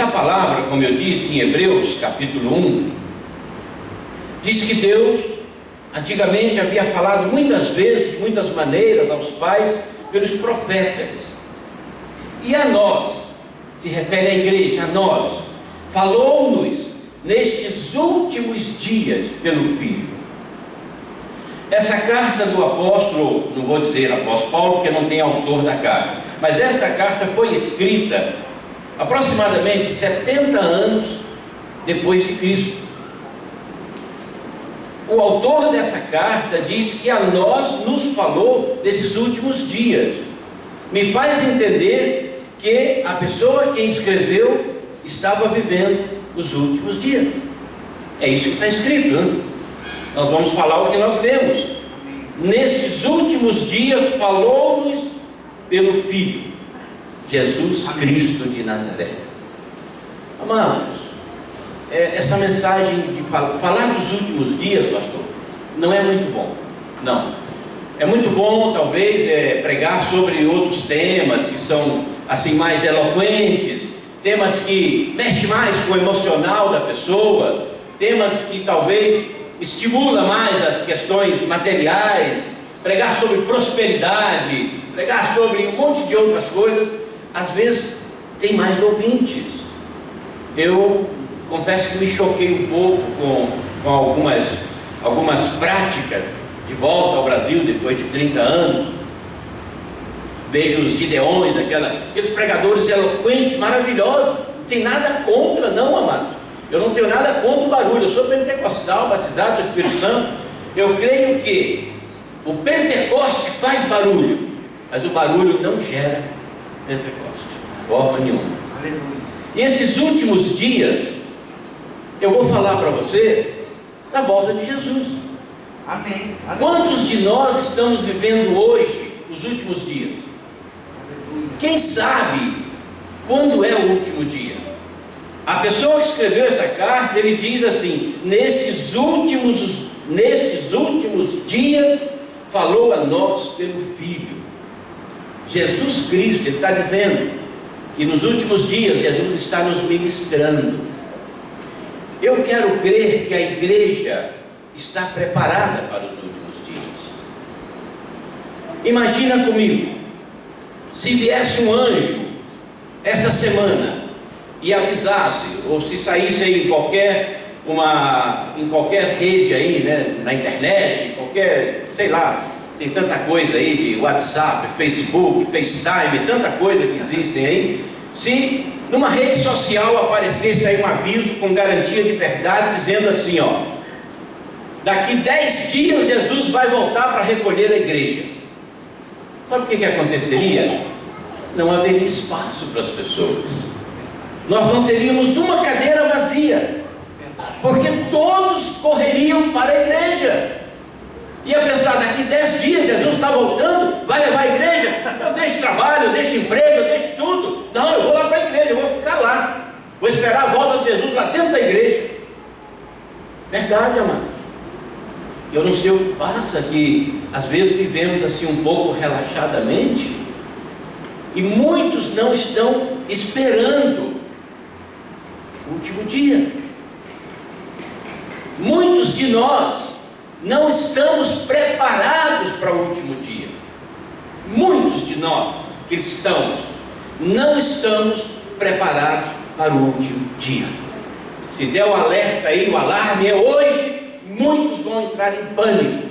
essa palavra, como eu disse em Hebreus capítulo 1, diz que Deus antigamente havia falado muitas vezes, de muitas maneiras aos pais, pelos profetas. E a nós, se refere à igreja, a nós, falou-nos nestes últimos dias pelo Filho. Essa carta do apóstolo, não vou dizer apóstolo Paulo, porque não tem autor da carta, mas esta carta foi escrita aproximadamente 70 anos depois de Cristo. O autor dessa carta diz que a nós nos falou desses últimos dias. Me faz entender que a pessoa que escreveu estava vivendo os últimos dias. É isso que está escrito, né? Nós vamos falar o que nós lemos. Nestes últimos dias falou-nos pelo Filho, Jesus Cristo de Nazaré. Amados, essa mensagem de falar dos últimos dias, pastor, não é muito bom. Não. É muito bom, talvez, pregar sobre outros temas que são assim mais eloquentes, temas que mexem mais com o emocional da pessoa, temas que talvez estimula mais as questões materiais, pregar sobre prosperidade, pregar sobre um monte de outras coisas, às vezes tem mais ouvintes. Eu confesso que me choquei um pouco com algumas práticas de volta ao Brasil depois de 30 anos. Vejo os Gideões, aqueles pregadores eloquentes, maravilhosos. Não tem nada contra, não, amados. Eu não tenho nada contra o barulho. Eu sou pentecostal, batizado do Espírito Santo. Eu creio que o Pentecoste faz barulho, mas o barulho não gera Pentecoste, de forma nenhuma. Aleluia. E esses últimos dias, eu vou falar para você da volta de Jesus. Amém. Quantos de nós estamos vivendo hoje os últimos dias? Quem sabe quando é o último dia? A pessoa que escreveu essa carta, ele diz assim: nestes últimos dias falou a nós pelo Filho, Jesus Cristo. Ele está dizendo que nos últimos dias Jesus está nos ministrando. Eu quero crer que a igreja está preparada para os últimos dias. Imagina comigo, se viesse um anjo esta semana e avisasse, ou se saísse aí em qualquer rede aí, né, na internet, sei lá, tem tanta coisa aí de WhatsApp, Facebook, FaceTime, tanta coisa que existem aí. Se numa rede social aparecesse aí um aviso com garantia de verdade, dizendo assim, ó: daqui 10 dias Jesus vai voltar para recolher a igreja. Sabe o que aconteceria? Não haveria espaço para as pessoas. Nós não teríamos uma cadeira vazia, porque todos correriam para a igreja. Ia pensar: daqui 10 dias Jesus está voltando, vai levar a igreja? Eu deixo trabalho, eu deixo emprego, eu deixo tudo. Não, eu vou lá para a igreja, eu vou ficar lá, vou esperar a volta de Jesus lá dentro da igreja. Verdade, amado. Eu não sei o que passa, que às vezes vivemos assim um pouco relaxadamente, e muitos não estão esperando o último dia. Muitos de nós não estamos preparados para o último dia. Muitos de nós, cristãos, não estamos preparados para o último dia. Se der o alerta aí, o alarme é hoje, muitos vão entrar em pânico,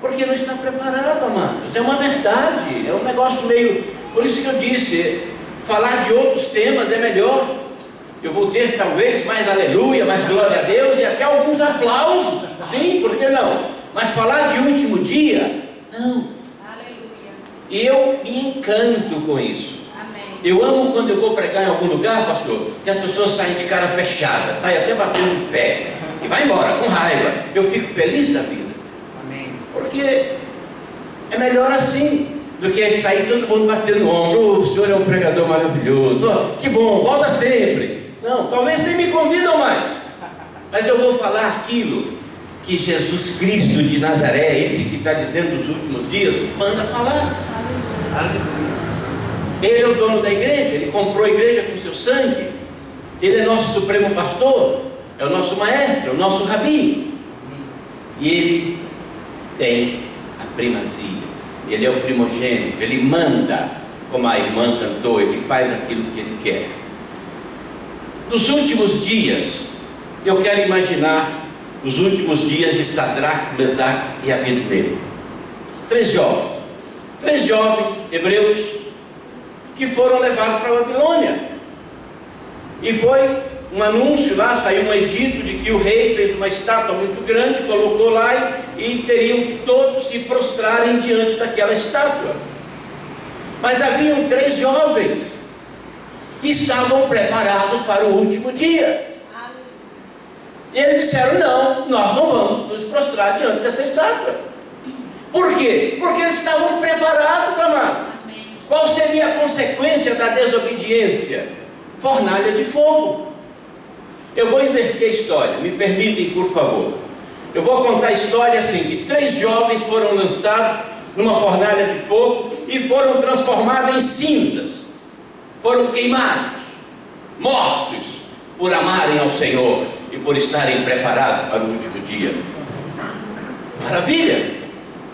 porque não está preparado, amados. É uma verdade, é um negócio meio... Por isso que eu disse, falar de outros temas é melhor. Eu vou ter talvez mais aleluia, mais glória a Deus e até alguns aplausos, sim, por que não? Mas falar de último dia, não. Aleluia. E eu me encanto com isso. Amém. Eu amo quando eu vou pregar em algum lugar, pastor, que as pessoas saem de cara fechada, saem até batendo o pé e vai embora com raiva. Eu fico feliz da vida. Amém. Porque é melhor assim do que sair todo mundo batendo no ombro. O senhor é um pregador maravilhoso, oh, que bom, volta sempre. Não, talvez nem me convidam mais, mas eu vou falar aquilo que Jesus Cristo de Nazaré, esse que está dizendo nos últimos dias, manda falar. Aleluia. Ele é o dono da igreja, ele comprou a igreja com seu sangue. Ele é nosso supremo pastor, é o nosso maestro, é o nosso rabi. E ele tem a primazia, ele é o primogênito, ele manda, como a irmã cantou, ele faz aquilo que ele quer. Nos últimos dias, eu quero imaginar os últimos dias de Sadraque, Mesaque e Abednego. Três jovens hebreus que foram levados para a Babilônia. E foi um anúncio lá, saiu um edito de que o rei fez uma estátua muito grande, colocou lá e teriam que todos se prostrarem diante daquela estátua. Mas haviam três jovens que estavam preparados para o último dia. E eles disseram: não, nós não vamos nos prostrar diante dessa estátua. Por quê? Porque eles estavam preparados, amado. Qual seria a consequência da desobediência? Fornalha de fogo. Eu vou inverter a história, me permitem, por favor. Eu vou contar a história assim: que três jovens foram lançados numa fornalha de fogo e foram transformados em cinzas. Foram queimados, mortos, por amarem ao Senhor e por estarem preparados para o último dia. Maravilha!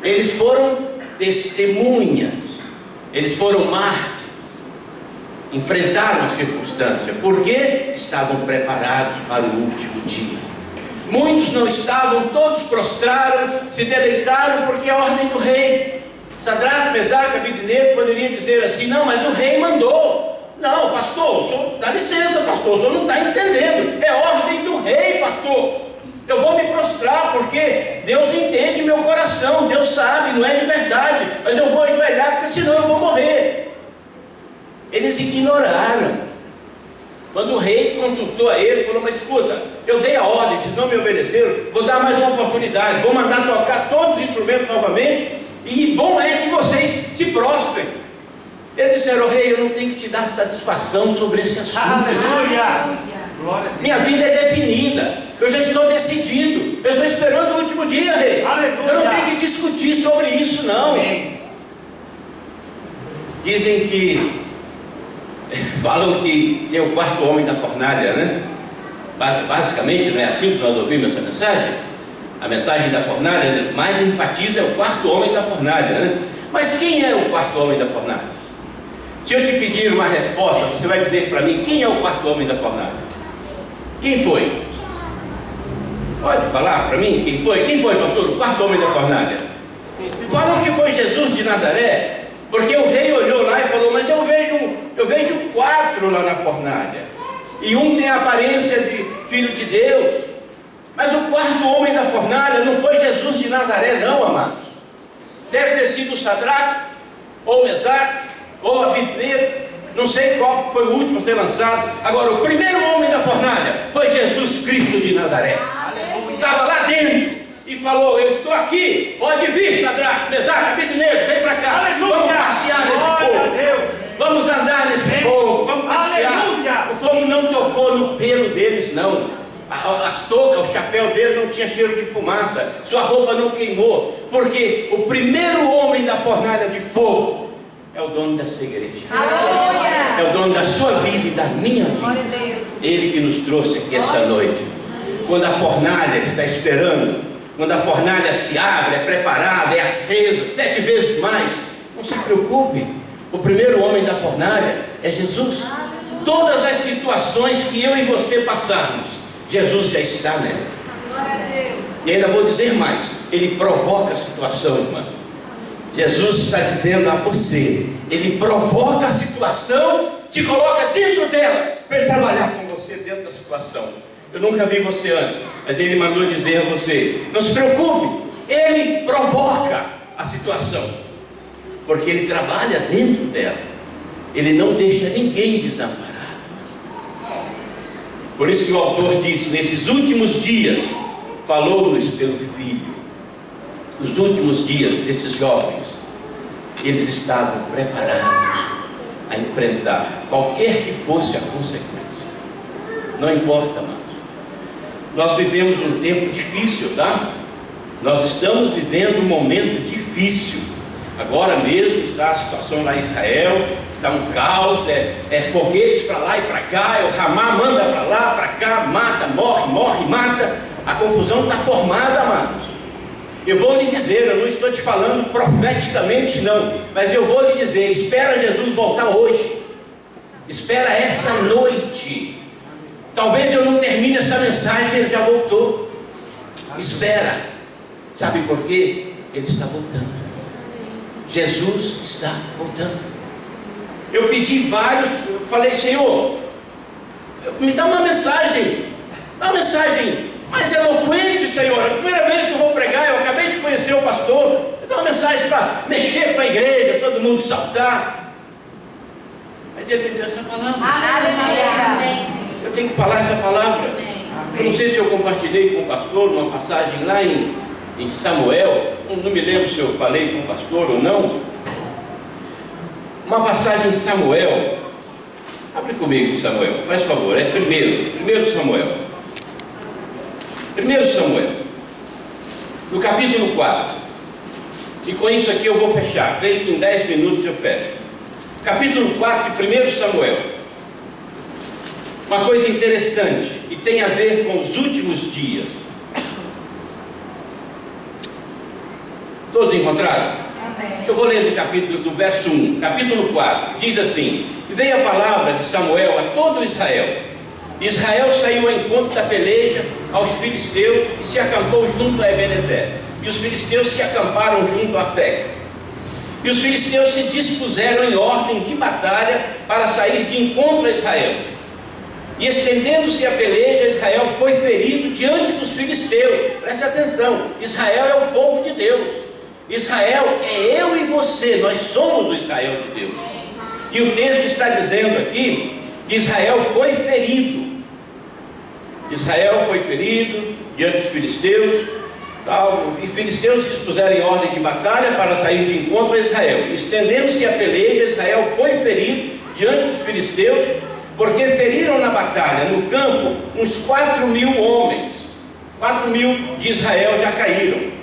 Eles foram testemunhas, eles foram mártires, enfrentaram a circunstância, porque estavam preparados para o último dia. Muitos não estavam, todos prostraram, se deleitaram, porque é a ordem do rei. Sadraque, Mesaque, Abednego poderia dizer assim: não, mas o rei mandou. Não, pastor, o senhor, dá licença, pastor, o senhor não está entendendo. É ordem do rei, pastor. Eu vou me prostrar, porque Deus entende meu coração, Deus sabe, não é de verdade, mas eu vou ajoelhar, porque senão eu vou morrer. Eles ignoraram. Quando o rei consultou a ele, falou: mas escuta, eu dei a ordem, vocês não me obedeceram, vou dar mais uma oportunidade, vou mandar tocar todos os instrumentos novamente, e bom é que vocês se prostrem. Eles disseram: rei, eu não tenho que te dar satisfação sobre esse assunto. Aleluia! Minha vida é definida, eu já estou decidido, eu estou esperando o último dia, rei. Aleluia! Eu não tenho que discutir sobre isso, não. Amém. Dizem que, falam que tem o quarto homem da fornalha, né? Basicamente, não é assim que nós ouvimos essa mensagem? A mensagem da fornalha mais enfatiza é o quarto homem da fornalha, né? Mas quem é o quarto homem da fornalha? Se eu te pedir uma resposta, você vai dizer para mim: quem é o quarto homem da fornalha? Quem foi? Pode falar para mim quem foi? Quem foi, pastor, o quarto homem da fornalha? Falam que foi Jesus de Nazaré, porque o rei olhou lá e falou: mas eu vejo quatro lá na fornalha, e um tem a aparência de filho de Deus. Mas o quarto homem da fornalha não foi Jesus de Nazaré, não, amados. Deve ter sido Sadraque, ou Mesaque, ou Abednego, não sei qual foi o último a ser lançado. Agora, o primeiro homem da fornalha foi Jesus Cristo de Nazaré. Estava lá dentro e falou: eu estou aqui, pode vir, Sadraque, Mesaque, Abednego, vem para cá. Aleluia! Vamos passear nesse fogo, vamos andar nesse fogo, vamos passear. Aleluia! O fogo não tocou no pelo deles, não. As toucas, o chapéu dele não tinha cheiro de fumaça, sua roupa não queimou, porque o primeiro homem da fornalha de fogo é o dono dessa igreja. Aleluia! É o dono da sua vida e da minha Glória a vida. Deus. Ele que nos trouxe aqui essa noite. Quando a fornalha está esperando, quando a fornalha se abre, é preparada, é acesa 7 vezes mais, não se preocupe. O primeiro homem da fornalha é Jesus. Todas as situações que eu e você passarmos, Jesus já está nela. Glória a Deus. E ainda vou dizer mais: ele provoca a situação, irmã. Jesus está dizendo a você, ele provoca a situação, te coloca dentro dela, para ele trabalhar com você dentro da situação. Eu nunca vi você antes, mas ele mandou dizer a você: não se preocupe, ele provoca a situação, porque ele trabalha dentro dela, ele não deixa ninguém desamparado. Por isso que o autor disse: nesses últimos dias falou-nos pelo Filho. Os últimos dias desses jovens, eles estavam preparados a enfrentar qualquer que fosse a consequência. Não importa mais. Nós vivemos um tempo difícil, tá? Nós estamos vivendo um momento difícil. Agora mesmo está a situação lá em Israel, está um caos, é foguetes para lá e para cá, o Ramá manda para lá, para cá, mata, morre, mata. A confusão está formada, amados. Eu vou lhe dizer, eu não estou te falando profeticamente não, mas eu vou lhe dizer, espera Jesus voltar hoje, espera essa noite. Talvez eu não termine essa mensagem, ele já voltou. Espera. Sabe por quê? Ele está voltando. Jesus está voltando. Eu pedi vários, eu falei, Senhor, me dá uma mensagem mais eloquente, Senhor. É a primeira vez que eu vou pregar, eu acabei de conhecer o pastor. Me dá uma mensagem para mexer com a igreja, todo mundo saltar. Mas ele me deu essa palavra. Aleluia. Eu tenho que falar essa palavra. Eu não sei se eu compartilhei com o pastor uma passagem lá em Samuel. Não me lembro se eu falei com o pastor ou não. Uma passagem de Samuel. Abre comigo, Samuel, faz favor. É primeiro Samuel. 1 Samuel, no capítulo 4. E com isso aqui eu vou fechar. Creio que em 10 minutos eu fecho. Capítulo 4 de 1 Samuel. Uma coisa interessante que tem a ver com os últimos dias. Todos encontraram? Amém. Eu vou ler do verso 1, capítulo 4. Diz assim: E veio a palavra de Samuel a todo Israel. Israel saiu ao encontro da peleja aos filisteus e se acampou junto a Ebenezer. E os filisteus se acamparam junto a Afec. E os filisteus se dispuseram em ordem de batalha para sair de encontro a Israel. E estendendo-se a peleja, Israel foi ferido diante dos filisteus. Preste atenção, Israel é o povo de Deus. Israel é eu e você, nós somos o Israel de Deus. E o texto está dizendo aqui que Israel foi ferido. Israel foi ferido diante dos filisteus, e os filisteus se dispuseram em ordem de batalha para sair de encontro a Israel. Estendendo-se a peleja, Israel foi ferido diante dos filisteus, porque feriram na batalha, no campo, uns 4.000 homens. 4.000 de Israel já caíram.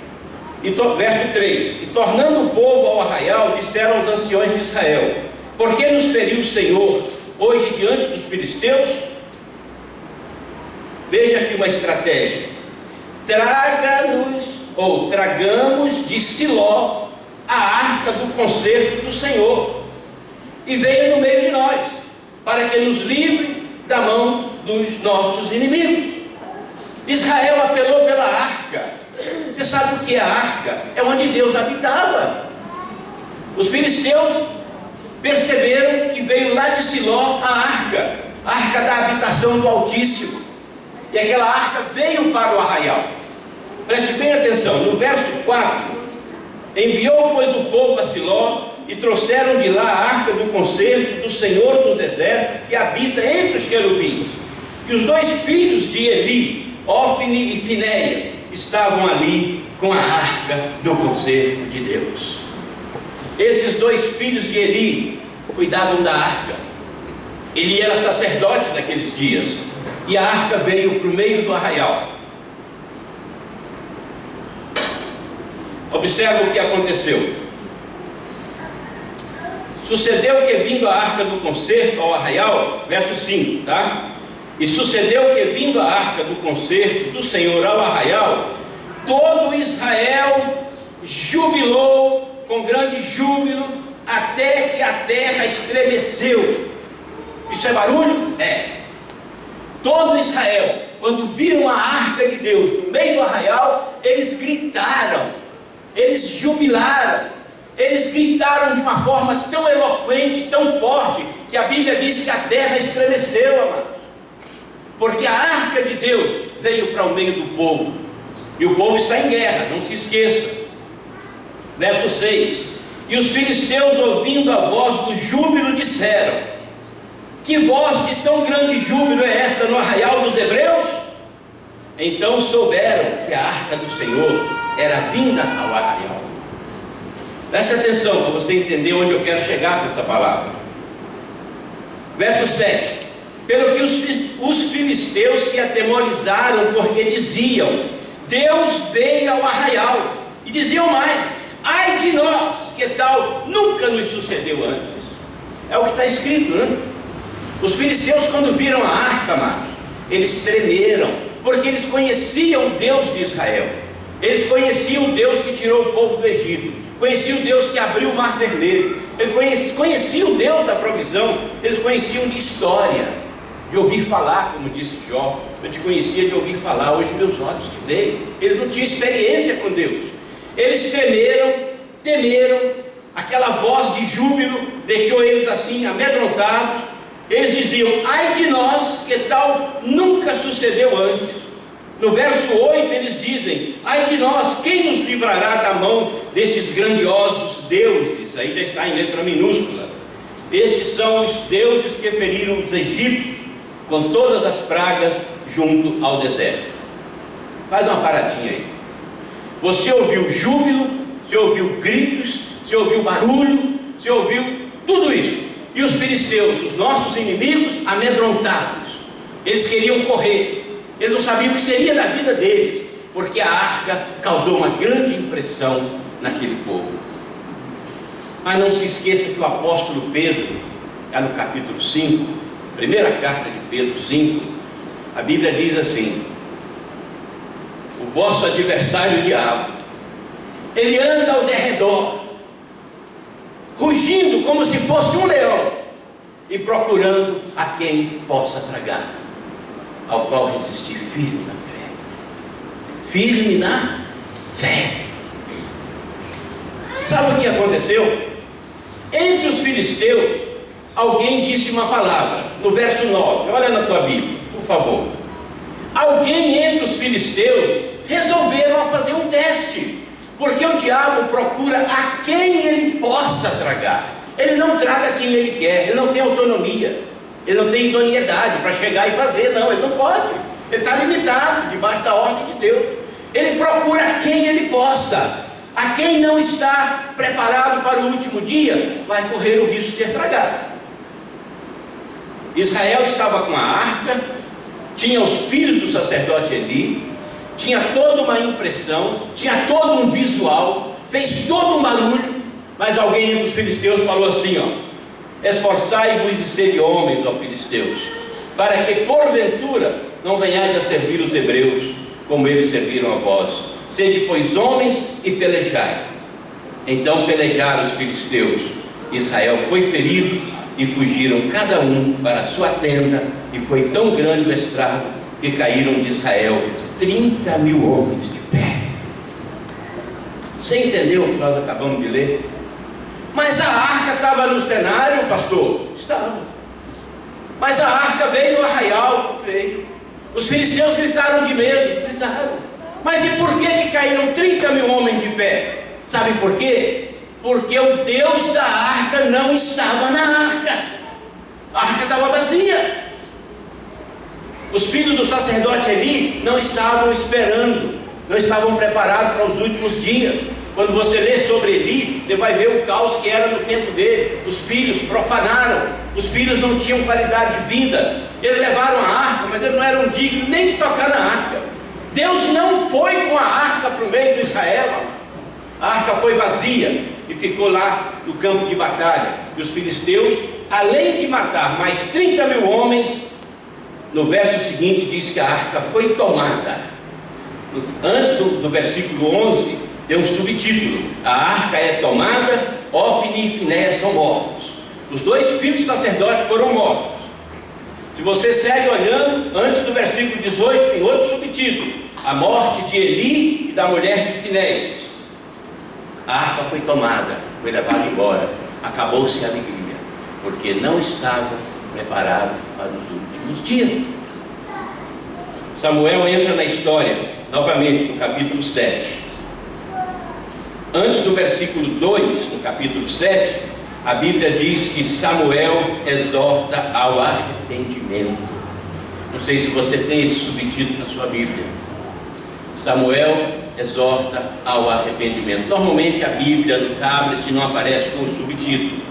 Verso 3: E tornando o povo ao arraial, disseram aos anciões de Israel: Por que nos feriu o Senhor hoje diante dos filisteus? Veja aqui uma estratégia: tragamos de Siló a arca do concerto do Senhor, e venha no meio de nós, para que nos livre da mão dos nossos inimigos. Israel apelou pela arca. Você sabe o que é a arca? É onde Deus habitava. Os filisteus perceberam que veio lá de Siló a arca da habitação do Altíssimo. E aquela arca veio para o arraial. Preste bem atenção, no verso 4: Enviou, pois, o povo a Siló, e trouxeram de lá a arca do concerto do Senhor dos exércitos, que habita entre os querubins. E os 2 filhos de Eli, Ofni e Finéias, estavam ali com a arca do concerto de Deus. Esses 2 filhos de Eli cuidavam da arca. Eli era sacerdote naqueles dias, e a arca veio para o meio do arraial. Observa o que aconteceu. Sucedeu que, vindo a arca do concerto ao arraial, verso 5, tá? E sucedeu que, vindo a arca do concerto do Senhor ao arraial, todo Israel jubilou com grande júbilo, até que a terra estremeceu. Isso é barulho? É. Todo Israel, quando viram a arca de Deus no meio do arraial, eles gritaram, eles jubilaram, eles gritaram de uma forma tão eloquente, tão forte, que a Bíblia diz que a terra estremeceu, amados, porque a arca de Deus veio para o meio do povo, e o povo está em guerra, não se esqueça. Verso 6: E os filisteus, ouvindo a voz do júbilo, disseram: Que voz de tão grande júbilo é esta no arraial dos hebreus? Então souberam que a arca do Senhor era vinda ao arraial. Preste atenção para você entender onde eu quero chegar com essa palavra. Verso 7: Pelo que os filisteus se atemorizaram, porque diziam: Deus veio ao arraial. E diziam mais: Ai de nós, que tal nunca nos sucedeu antes. É o que está escrito, né? Os filisteus, quando viram a arca, amados, eles tremeram, porque eles conheciam o Deus de Israel. Eles conheciam o Deus que tirou o povo do Egito, conheciam o Deus que abriu o mar vermelho, eles conheciam o Deus da provisão, eles conheciam de história, de ouvir falar, como disse Jó. Eu te conhecia de ouvir falar, hoje meus olhos te veem. Eles não tinham experiência com Deus. Eles tremeram, temeram, aquela voz de júbilo deixou eles assim amedrontados. Eles diziam: ai de nós, que tal nunca sucedeu antes. No verso 8 eles dizem: ai de nós, quem nos livrará da mão destes grandiosos deuses? Aí já está em letra minúscula. Estes são os deuses que feriram os egípcios com todas as pragas junto ao deserto. Faz uma paradinha aí. Você ouviu júbilo, você ouviu gritos, você ouviu barulho, você ouviu tudo isso. E os filisteus, os nossos inimigos, amedrontados. Eles queriam correr. Eles não sabiam o que seria da vida deles, porque a arca causou uma grande impressão naquele povo. Mas não se esqueça que o apóstolo Pedro, lá no capítulo 5, primeira carta de Pedro 5, a Bíblia diz assim: o vosso adversário, o diabo, ele anda ao derredor, rugindo como se fosse um leão, e procurando a quem possa tragar, ao qual resistir firme na fé. Firme na fé. Sabe o que aconteceu? Entre os filisteus, alguém disse uma palavra, no verso 9, olha na tua Bíblia, por favor. Alguém entre os filisteus resolveram a fazer um teste, porque o diabo procura a quem ele possa tragar. Ele não traga quem ele quer, ele não tem autonomia, ele não tem idoneidade para chegar e fazer, não, ele não pode, ele está limitado, debaixo da ordem de Deus. Ele procura a quem ele possa. A quem não está preparado para o último dia, vai correr o risco de ser tragado. Israel estava com a arca, tinha os filhos do sacerdote Eli, tinha toda uma impressão, tinha todo um visual, fez todo um barulho, mas alguém entre os filisteus falou assim: esforçai-vos de ser homens, ó filisteus, para que porventura não venhais a servir os hebreus, como eles serviram a vós. Sede, pois, homens e pelejai. Então pelejaram os filisteus. Israel foi ferido e fugiram cada um para a sua tenda, e foi tão grande o estrago que caíram de Israel 30.000 homens de pé. Você entendeu o que nós acabamos de ler? Mas a arca estava no cenário, pastor? Estava. Mas a arca veio no arraial? Veio. Os filisteus gritaram de medo? Gritaram. Mas e por que caíram 30.000 homens de pé? Sabe por quê? Porque o Deus da arca não estava na arca. A arca estava vazia. Os filhos do sacerdote Eli não estavam esperando, não estavam preparados para os últimos dias. Quando você lê sobre Eli, você vai ver o caos que era no tempo dele. Os filhos profanaram, os filhos não tinham qualidade de vida. Eles levaram a arca, mas eles não eram dignos nem de tocar na arca. Deus não foi com a arca para o meio de Israel. A arca foi vazia e ficou lá no campo de batalha. E os filisteus, além de matar mais 30.000 homens, no verso seguinte diz que a arca foi tomada. Antes do versículo 11 tem um subtítulo: a arca é tomada, Ofni e Finéias são mortos. Os dois filhos do sacerdote foram mortos. Se você segue olhando, antes do versículo 18 tem outro subtítulo: a morte de Eli e da mulher de Finéias. A arca foi tomada, foi levada embora, acabou-se a alegria, porque não estava preparado para os últimos dias. Samuel entra na história, novamente no capítulo 7. Antes do versículo 2, no capítulo 7, a Bíblia diz que Samuel exorta ao arrependimento. Não sei se você tem esse subtítulo na sua Bíblia. Samuel exorta ao arrependimento. Normalmente a Bíblia no tablet não aparece com o subtítulo,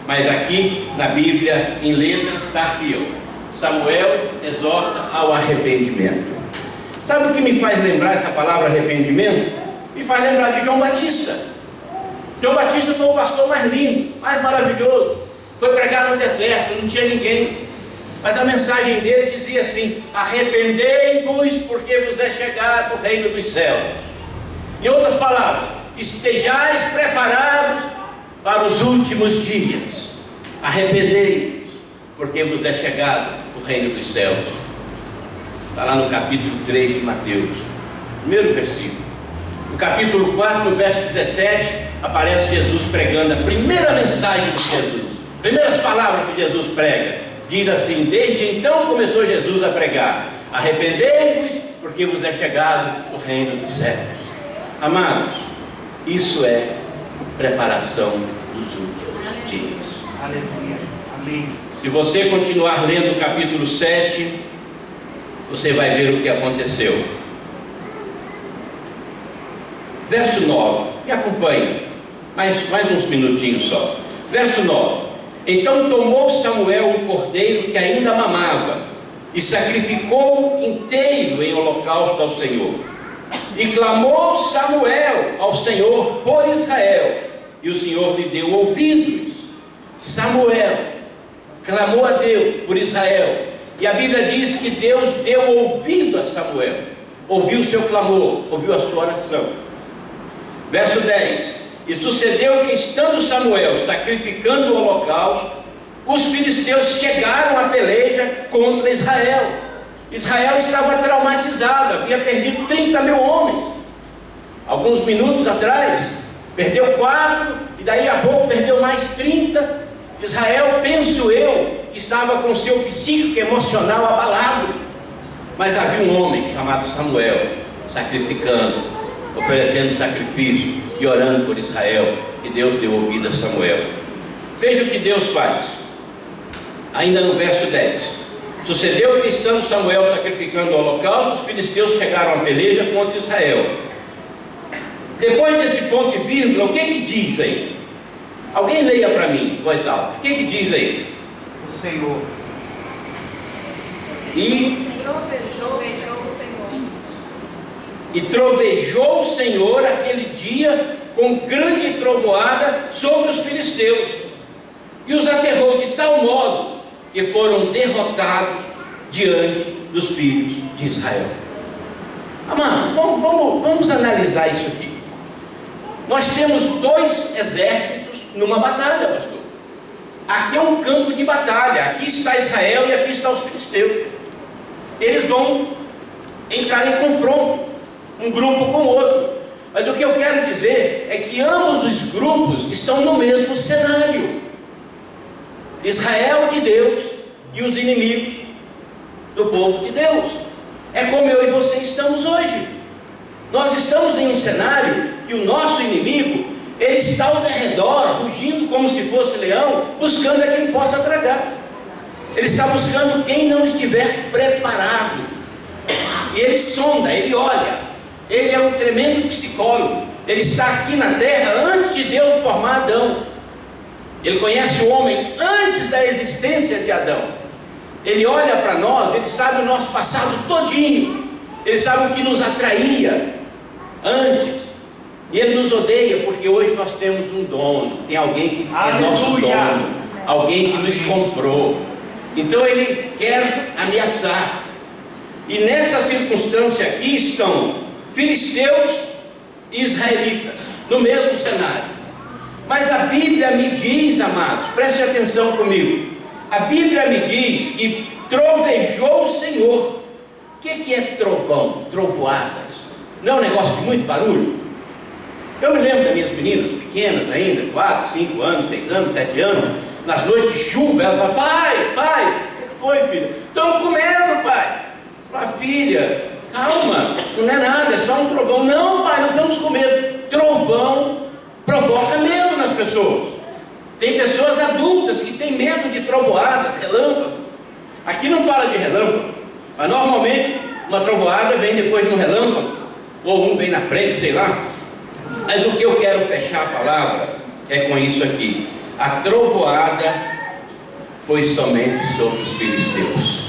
mas aqui na Bíblia em letras está aqui, Samuel exorta ao arrependimento. Sabe o que me faz lembrar essa palavra arrependimento? Me faz lembrar de João Batista. João Batista foi o pastor mais lindo, mais maravilhoso, Foi pregar no deserto, não tinha ninguém. Mas a mensagem dele dizia assim: arrependei-vos, porque vos é chegado o reino dos céus. Em outras palavras, estejais preparados para os últimos dias. Arrependei-vos, porque vos é chegado o reino dos céus. Está lá no capítulo 3 de Mateus, primeiro versículo. No capítulo 4, no verso 17, aparece Jesus pregando a primeira mensagem de Jesus. Primeiras palavras que Jesus prega. Diz assim: desde então começou Jesus a pregar: arrependei-vos, porque vos é chegado o reino dos céus. Amados, isso é preparação dos últimos dias. Aleluia. Amém. Se você continuar lendo o capítulo 7, você vai ver o que aconteceu. Verso 9, me acompanhe, mais uns minutinhos só. Verso 9: então tomou Samuel um cordeiro que ainda mamava, e sacrificou inteiro em holocausto ao Senhor. E clamou Samuel ao Senhor por Israel, e o Senhor lhe deu ouvidos. Samuel clamou a Deus por Israel, e a Bíblia diz que Deus deu ouvido a Samuel, ouviu o seu clamor, ouviu a sua oração. Verso 10: e sucedeu que, estando Samuel sacrificando o holocausto, os filisteus chegaram à peleja contra Israel. Israel estava traumatizado, havia perdido 30 mil homens. Alguns minutos atrás, perdeu 4, e daí a pouco perdeu mais 30. Israel, penso eu, estava com seu psíquico emocional abalado. Mas havia um homem chamado Samuel, sacrificando, oferecendo sacrifício e orando por Israel, e Deus deu ouvido a Samuel. Veja o que Deus faz, ainda no verso 10: sucedeu que, estando Samuel sacrificando o holocausto, os filisteus chegaram à peleja contra Israel. Depois desse ponto e vírgula, o que diz aí? Alguém leia para mim, voz alta. O que diz aí? O Senhor. E trovejou o Senhor aquele dia com grande trovoada sobre os filisteus, e os aterrou de tal modo que foram derrotados diante dos filhos de Israel. Amado, vamos analisar isso aqui. Nós temos 2 exércitos numa batalha, pastor. Aqui é um campo de batalha. Aqui está Israel e aqui está os filisteus. Eles vão entrar em confronto, um grupo com o outro. Mas o que eu quero dizer é que ambos os grupos estão no mesmo cenário. Israel de Deus e os inimigos do povo de Deus. É como eu e você estamos hoje. Nós estamos em um cenário que o nosso inimigo, ele está ao redor, rugindo como se fosse leão, buscando a quem possa tragar. Ele está buscando quem não estiver preparado. E ele sonda, ele olha. Ele é um tremendo psicólogo. Ele está aqui na terra antes de Deus formar Adão. Ele conhece o homem antes da existência de Adão. Ele olha para nós, ele sabe o nosso passado todinho. Ele sabe o que nos atraía antes. E ele nos odeia porque hoje nós temos um dono. Tem alguém que é nosso dono, alguém que nos comprou. Então ele quer ameaçar. E nessa circunstância aqui estão filisteus e israelitas, no mesmo cenário. Mas a Bíblia me diz, amados, preste atenção comigo. A Bíblia me diz que trovejou o Senhor. O que é trovão? Trovoadas. Não é um negócio de muito barulho? Eu me lembro das minhas meninas pequenas ainda, 4, 5 anos, 6 anos, 7 anos, nas noites de chuva, elas falam: pai, o que foi, filha? Estamos com medo, pai. Fala: filha, calma, não é nada, é só um trovão. Não, pai, nós estamos com medo. Trovão provoca medo nas pessoas. Tem pessoas adultas que têm medo de trovoadas, relâmpago. Aqui não fala de relâmpago, mas normalmente uma trovoada vem depois de um relâmpago, ou um vem na frente, sei lá. Mas o que eu quero fechar a palavra é com isso aqui: a trovoada foi somente sobre os filisteus.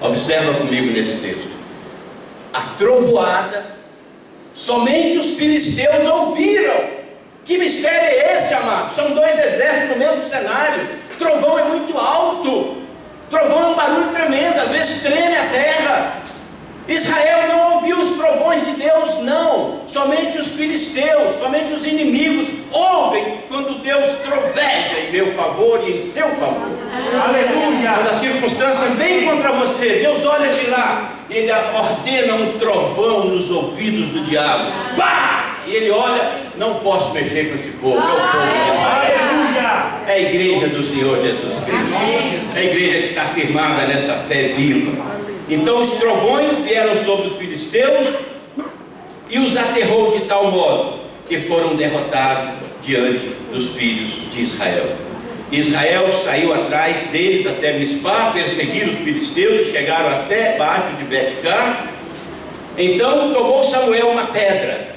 Observa comigo nesse texto. A trovoada, somente os filisteus ouviram Que mistério é esse, amado? São dois exércitos no mesmo cenário. Trovão é muito alto. Trovão é um barulho tremendo, às vezes treme a terra. Israel não ouviu os trovões de Deus, não. Somente os filisteus, somente os inimigos ouvem quando Deus troveja em meu favor e em seu favor. Aleluia. Quando a circunstância vem contra você, Deus olha de lá, Ele ordena um trovão nos ouvidos do diabo. Pá! E ele olha, não posso mexer com esse povo, é o povo de Israel. Aleluia. É a igreja do Senhor Jesus Cristo. É a igreja que está firmada nessa fé viva. Então os trovões vieram sobre os filisteus e os aterrou de tal modo que foram derrotados diante dos filhos de Israel. Israel saiu atrás deles até Mispá, perseguiram os filisteus, chegaram até baixo de Bet-Car. Então tomou Samuel uma pedra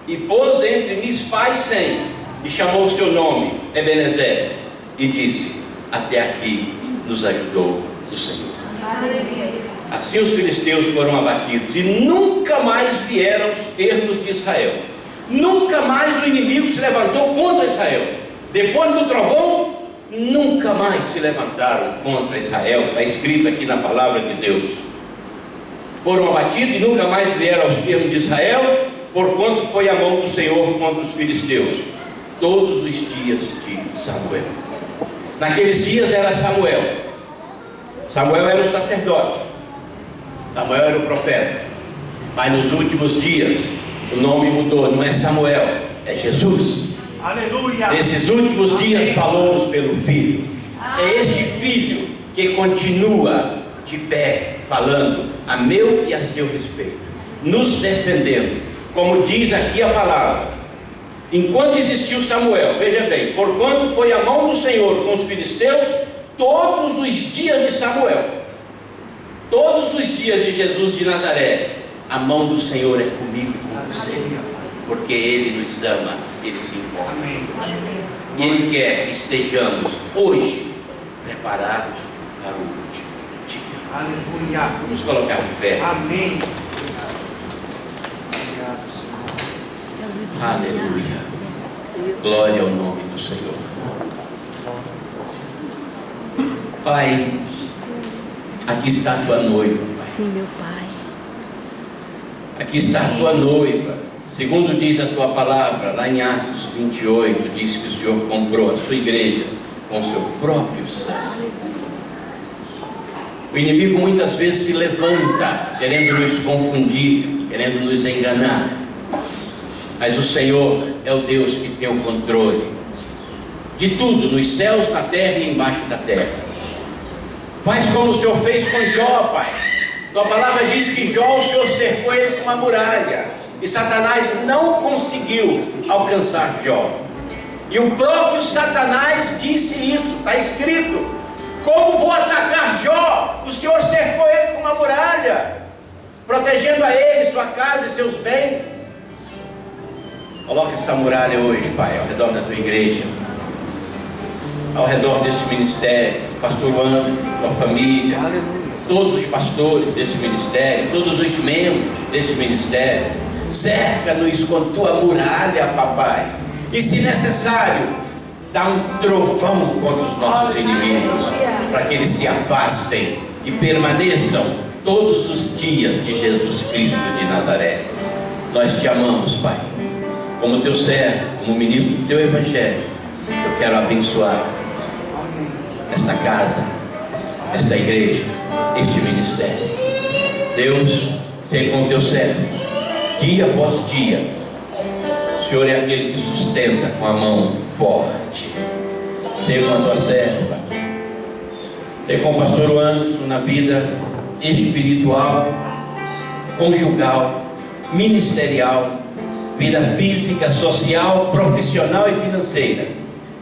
e pôs entre Mispá e Sem, e chamou o seu nome Ebenezer, e disse: até aqui nos ajudou o Senhor. Assim os filisteus foram abatidos e nunca mais vieram os termos de Israel. Nunca mais o inimigo se levantou contra Israel. Depois do trovão, nunca mais se levantaram contra Israel. Está escrito aqui na palavra de Deus. Foram abatidos e nunca mais vieram aos termos de Israel, porquanto foi a mão do Senhor contra os filisteus todos os dias de Samuel. Naqueles dias era Samuel. Samuel era o sacerdote, Samuel era o profeta. Mas nos últimos dias o nome mudou, não é Samuel, é Jesus. Aleluia. Nesses últimos dias falou-nos pelo Filho. É este Filho que continua de pé, falando a meu e a seu respeito, nos defendendo, como diz aqui a palavra. Enquanto existiu Samuel, veja bem, porquanto foi a mão do Senhor com os filisteus todos os dias de Samuel, todos os dias de Jesus de Nazaré, a mão do Senhor é comigo e com você, porque Ele nos ama, Ele se importa. E Ele quer que estejamos hoje preparados para o último dia. Aleluia. Vamos colocar de pé. Amém. Aleluia. Glória ao nome do Senhor. Pai, aqui está a tua noiva. Sim, meu Pai. Aqui está a tua noiva. Segundo diz a tua palavra, lá em Atos 28, diz que o Senhor comprou a sua igreja com o seu próprio sangue. O inimigo muitas vezes se levanta, querendo nos confundir, querendo nos enganar. Mas o Senhor é o Deus que tem o controle de tudo, nos céus, na terra e embaixo da terra. Faz como o Senhor fez com Jó, Pai. Tua palavra diz que Jó, o Senhor cercou ele com uma muralha, e Satanás não conseguiu alcançar Jó. E o próprio Satanás disse isso, está escrito: como vou atacar Jó? O Senhor cercou ele com uma muralha, protegendo a ele, sua casa e seus bens. Coloca essa muralha hoje, Pai, ao redor da tua igreja, ao redor desse ministério, pastor André, tua família, todos os pastores desse ministério, todos os membros desse ministério. Cerca-nos com tua muralha, papai, e se necessário, dá um trovão contra os nossos inimigos, para que eles se afastem e permaneçam todos os dias de Jesus Cristo de Nazaré. Nós te amamos, Pai, como teu servo, como ministro do teu evangelho. Eu quero abençoar esta casa, esta igreja, este ministério. Deus, seja com o teu servo, dia após dia. O Senhor é aquele que sustenta com a mão forte. Seja com a tua serva, seja com o pastor Anderson na vida espiritual, conjugal, ministerial, vida física, social, profissional e financeira,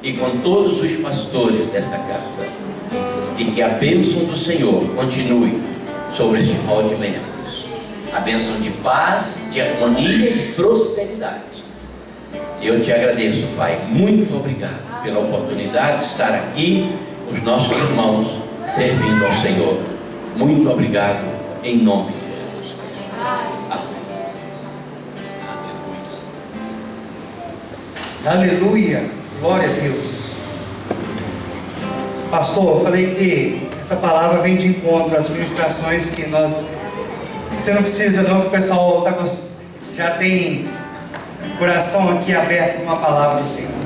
e com todos os pastores desta casa. E que a bênção do Senhor continue sobre este hall de membros. A bênção de paz, de harmonia e de prosperidade. E eu te agradeço, Pai, muito obrigado pela oportunidade de estar aqui com os nossos irmãos servindo ao Senhor. Muito obrigado, em nome de Jesus Cristo. Amém. Aleluia, glória a Deus. Pastor, eu falei que essa palavra vem de encontro às ministrações que nós... Você não precisa não, que o pessoal já tem o coração aqui aberto com uma palavra do Senhor.